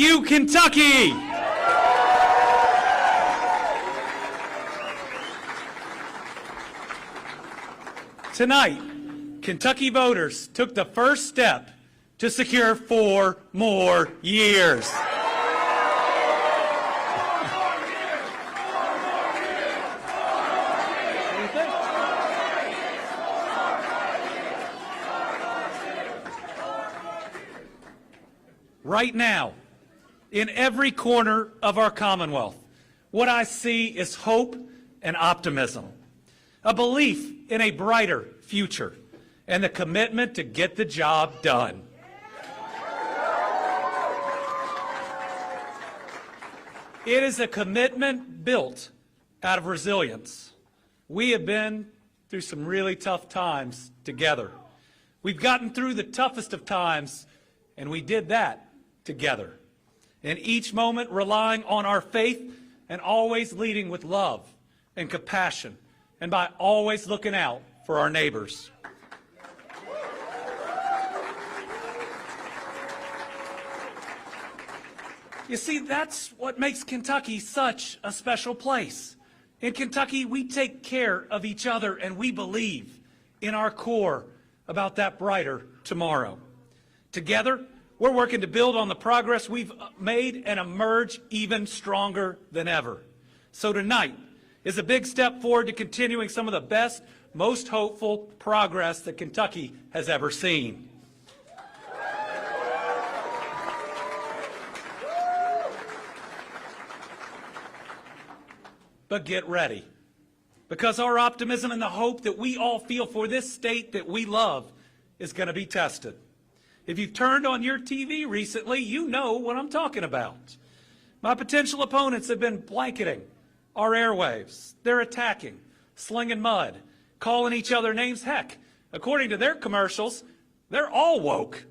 you, Kentucky! Tonight, Kentucky voters took the first step to secure 4 more years. Right now, in every corner of our Commonwealth, what I see is hope and optimism, a belief in a brighter future, and the commitment to get the job done. It is a commitment built out of resilience. We have been through some really tough times together. We've gotten through the toughest of times, and we did that together. In each moment relying on our faith and always leading with love and compassion, and by always looking out for our neighbors. You see, that's what makes Kentucky such a special place. In Kentucky, we take care of each other, and we believe in our core about that brighter tomorrow. Together, we're working to build on the progress we've made and emerge even stronger than ever. So tonight is a big step forward to continuing some of the best, most hopeful progress that Kentucky has ever seen. But get ready, because our optimism and the hope that we all feel for this state that we love is going to be tested. If you've turned on your TV recently, you know what I'm talking about. My potential opponents have been blanketing our airwaves. They're attacking, slinging mud, calling each other names. Heck, according to their commercials, they're all woke.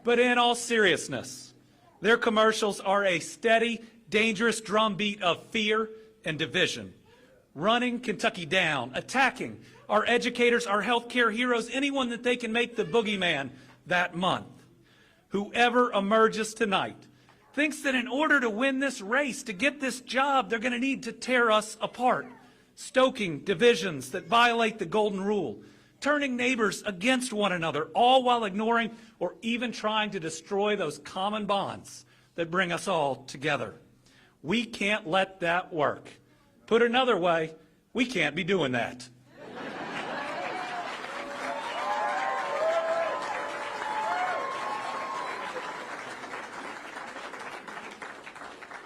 But in all seriousness, their commercials are a steady, dangerous drumbeat of fear and division, running Kentucky down, attacking our educators, our healthcare heroes, anyone that they can make the boogeyman that month. Whoever emerges tonight thinks that in order to win this race, to get this job, they're going to need to tear us apart, stoking divisions that violate the golden rule, turning neighbors against one another, all while ignoring or even trying to destroy those common bonds that bring us all together. We can't let that work. Put another way, we can't be doing that.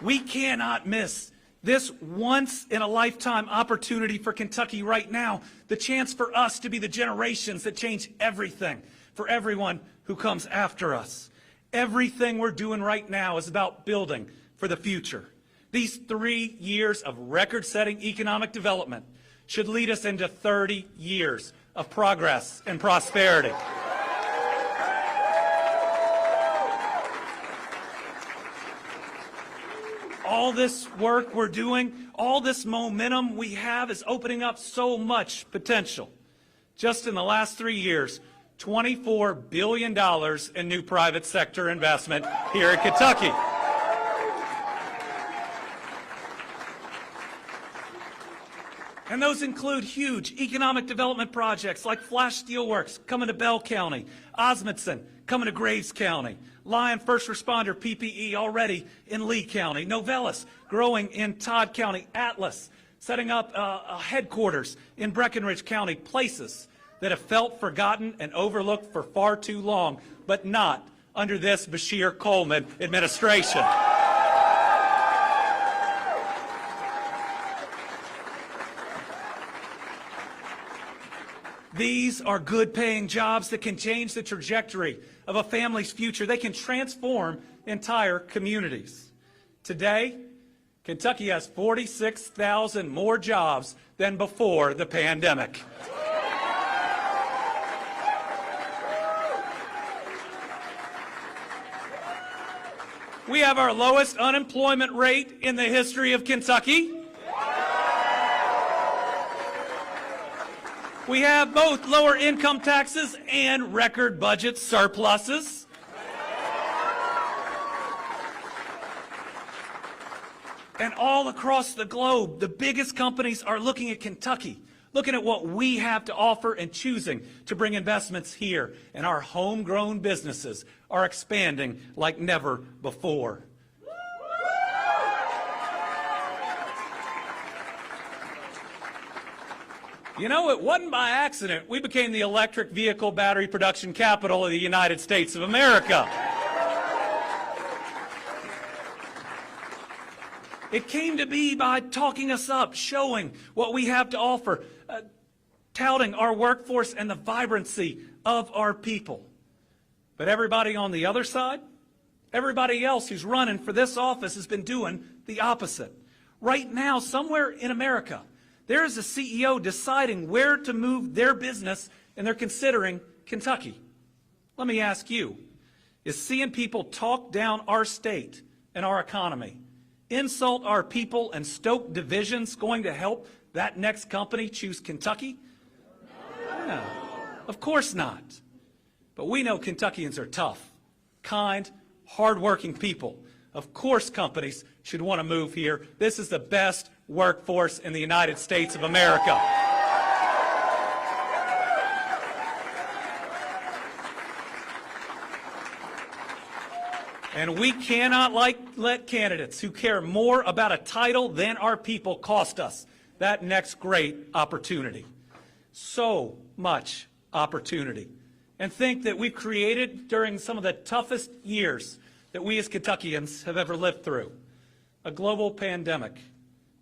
We cannot miss this once-in-a-lifetime opportunity for Kentucky right now, the chance for us to be the generations that change everything for everyone who comes after us. Everything we're doing right now is about building for the future. These 3 years of record-setting economic development should lead us into 30 years of progress and prosperity. All this work we're doing, all this momentum we have is opening up so much potential. Just in the last 3 years, $24 billion in new private sector investment here in Kentucky. And those include huge economic development projects like Flash Steelworks coming to Bell County, Osmundson coming to Graves County, Lion First Responder PPE already in Lee County, Novellus growing in Todd County, Atlas setting up a headquarters in Breckinridge County, places that have felt forgotten and overlooked for far too long, but not under this Bashir Coleman administration. These are good-paying jobs that can change the trajectory of a family's future. They can transform entire communities. Today, Kentucky has 46,000 more jobs than before the pandemic. We have our lowest unemployment rate in the history of Kentucky. We have both lower income taxes and record budget surpluses. And all across the globe, the biggest companies are looking at Kentucky, looking at what we have to offer and choosing to bring investments here. And our homegrown businesses are expanding like never before. You know, it wasn't by accident we became the electric vehicle battery production capital of the United States of America. It came to be by talking us up, showing what we have to offer, touting our workforce and the vibrancy of our people. But everybody on the other side, everybody else who's running for this office has been doing the opposite. Right now, somewhere in America, there is a CEO deciding where to move their business, and they're considering Kentucky. Let me ask you, is seeing people talk down our state and our economy, insult our people, and stoke divisions going to help that next company choose Kentucky? No, of course not. But we know Kentuckians are tough, kind, hardworking people. Of course companies should want to move here. This is the best workforce in the United States of America. And we cannot let candidates who care more about a title than our people cost us that next great opportunity. So much opportunity. And think that we've created during some of the toughest years that we as Kentuckians have ever lived through. A global pandemic,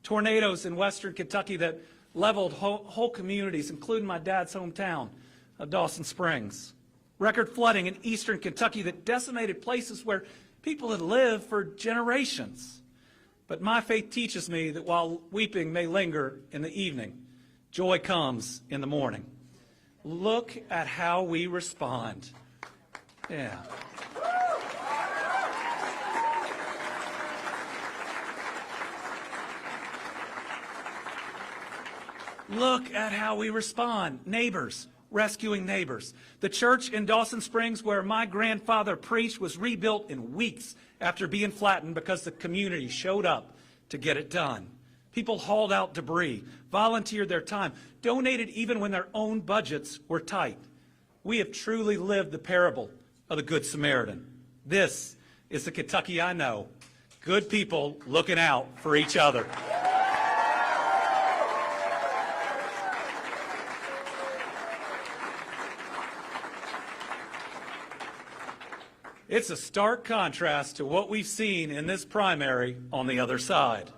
tornadoes in western Kentucky that leveled whole communities, including my dad's hometown of Dawson Springs. Record flooding in eastern Kentucky that decimated places where people had lived for generations. But my faith teaches me that while weeping may linger in the evening, joy comes in the morning. Look at how we respond. Yeah. Look at how we respond. Neighbors, rescuing neighbors. The church in Dawson Springs where my grandfather preached was rebuilt in weeks after being flattened because the community showed up to get it done. People hauled out debris, volunteered their time, donated even when their own budgets were tight. We have truly lived the parable of the Good Samaritan. This is the Kentucky I know. Good people looking out for each other. It's a stark contrast to what we've seen in this primary on the other side.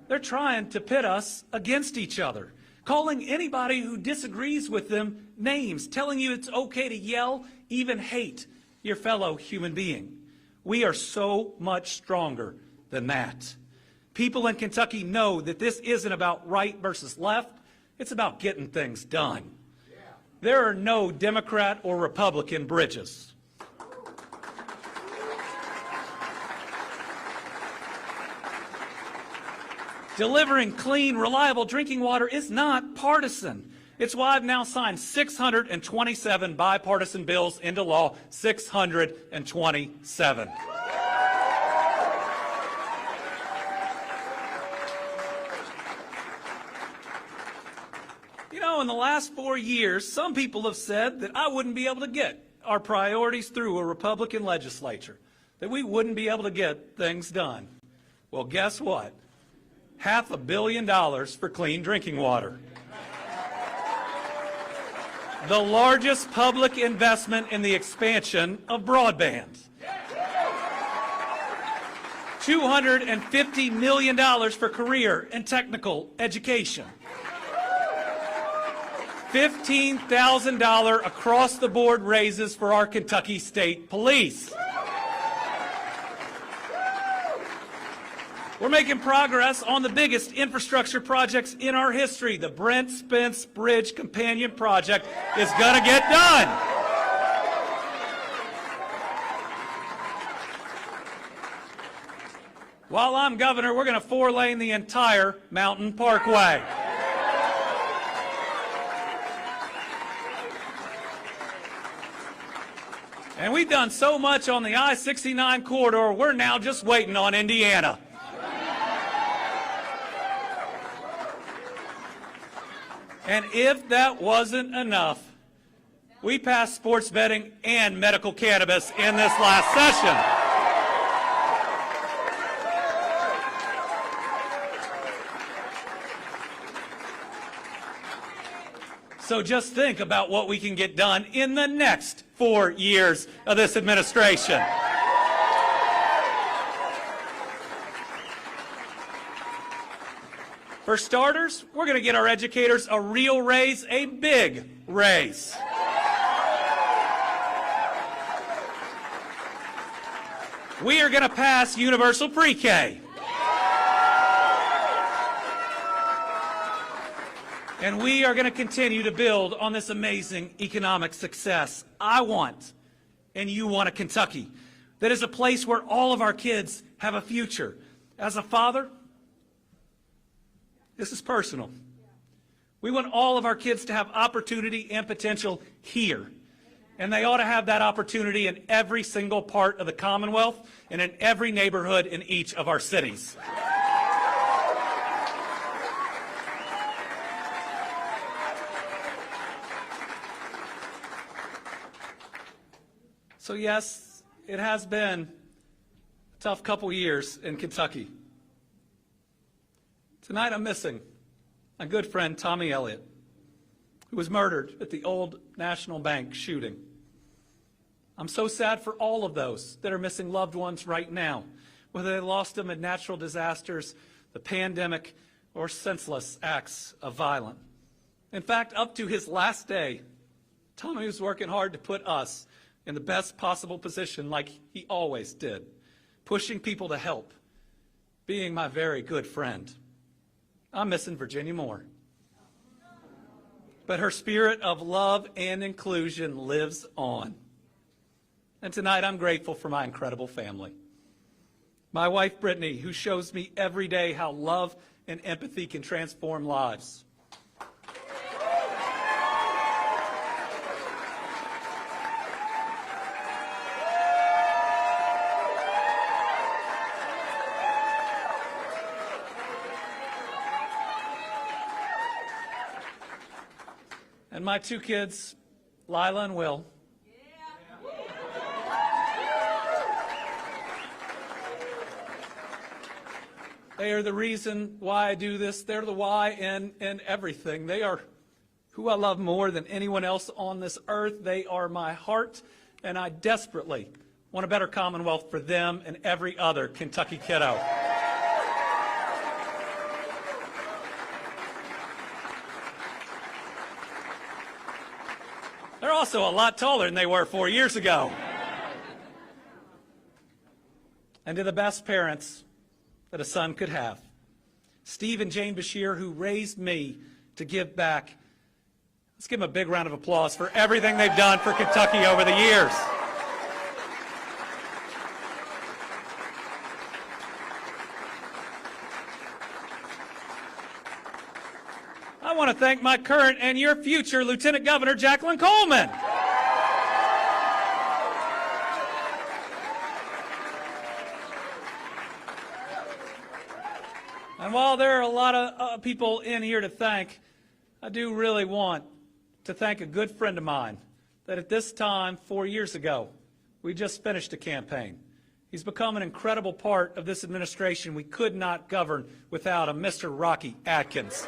They're trying to pit us against each other, calling anybody who disagrees with them names, telling you it's okay to yell, even hate your fellow human being. We are so much stronger than that. People in Kentucky know that this isn't about right versus left. It's about getting things done. There are no Democrat or Republican bridges. Delivering clean, reliable drinking water is not partisan. It's why I've now signed 627 bipartisan bills into law, 627. You know, in the last 4 years, some people have said that I wouldn't be able to get our priorities through a Republican legislature, that we wouldn't be able to get things done. Well, guess what? $500 million for clean drinking water. The largest public investment in the expansion of broadband. $250 million for career and technical education. $15,000 across-the-board raises for our Kentucky State Police. We're making progress on the biggest infrastructure projects in our history. The Brent Spence Bridge Companion Project is going to get done. While I'm governor, we're going to 4-lane the entire Mountain Parkway. And we've done so much on the I-69 corridor, we're now just waiting on Indiana. And if that wasn't enough, we passed sports betting and medical cannabis in this last session. So just think about what we can get done in the next 4 years of this administration. For starters, we're going to get our educators a real raise, a big raise. We are going to pass universal pre-K. And we are going to continue to build on this amazing economic success. I want, and you want, a Kentucky that is a place where all of our kids have a future. As a father, this is personal. We want all of our kids to have opportunity and potential here. And they ought to have that opportunity in every single part of the Commonwealth and in every neighborhood in each of our cities. So yes, it has been a tough couple years in Kentucky. Tonight I'm missing my good friend Tommy Elliott, who was murdered at the Old National Bank shooting. I'm so sad for all of those that are missing loved ones right now, whether they lost them in natural disasters, the pandemic, or senseless acts of violence. In fact, up to his last day, Tommy was working hard to put us in the best possible position like he always did, pushing people to help, being my very good friend. I'm missing Virginia Moore. But her spirit of love and inclusion lives on. And tonight I'm grateful for my incredible family. My wife, Brittany, who shows me every day how love and empathy can transform lives. And my two kids, Lila and Will. They are the reason why I do this. They're the why in everything. They are who I love more than anyone else on this earth. They are my heart, and I desperately want a better Commonwealth for them and every other Kentucky kiddo. They're also a lot taller than they were 4 years ago. And to the best parents that a son could have, Steve and Jane Bashir, who raised me to give back. Let's give them a big round of applause for everything they've done for Kentucky over the years. I want to thank my current and your future Lieutenant Governor, Jacqueline Coleman. And while there are a lot of people in here to thank, I do really want to thank a good friend of mine that at this time, 4 years ago, we just finished a campaign. He's become an incredible part of this administration. We could not govern without him, Mr. Rocky Adkins.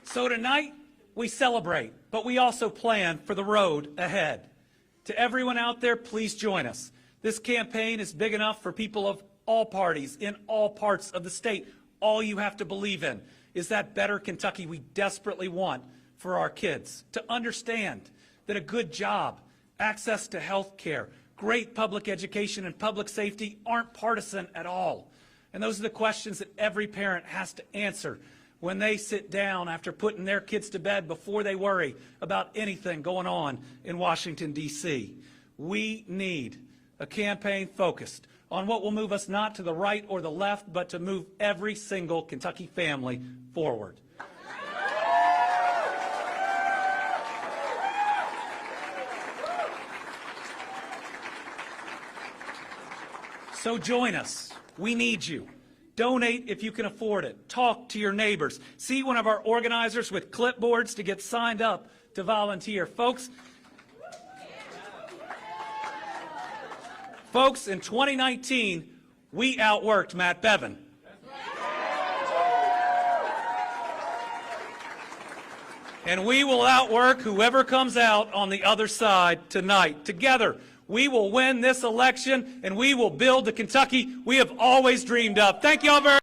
So tonight, we celebrate, but we also plan for the road ahead. To everyone out there, please join us. This campaign is big enough for people of all parties in all parts of the state. All you have to believe in is that better Kentucky we desperately want for our kids. To understand that a good job, access to health care, great public education, and public safety aren't partisan at all. And those are the questions that every parent has to answer when they sit down after putting their kids to bed before they worry about anything going on in Washington, D.C. We need a campaign focused on what will move us not to the right or the left, but to move every single Kentucky family forward. So join us. We need you. Donate if you can afford it. Talk to your neighbors. See one of our organizers with clipboards to get signed up to volunteer. Folks, in 2019, we outworked Matt Bevin. And we will outwork whoever comes out on the other side tonight. Together, we will win this election, and we will build the Kentucky we have always dreamed of. Thank you all very much.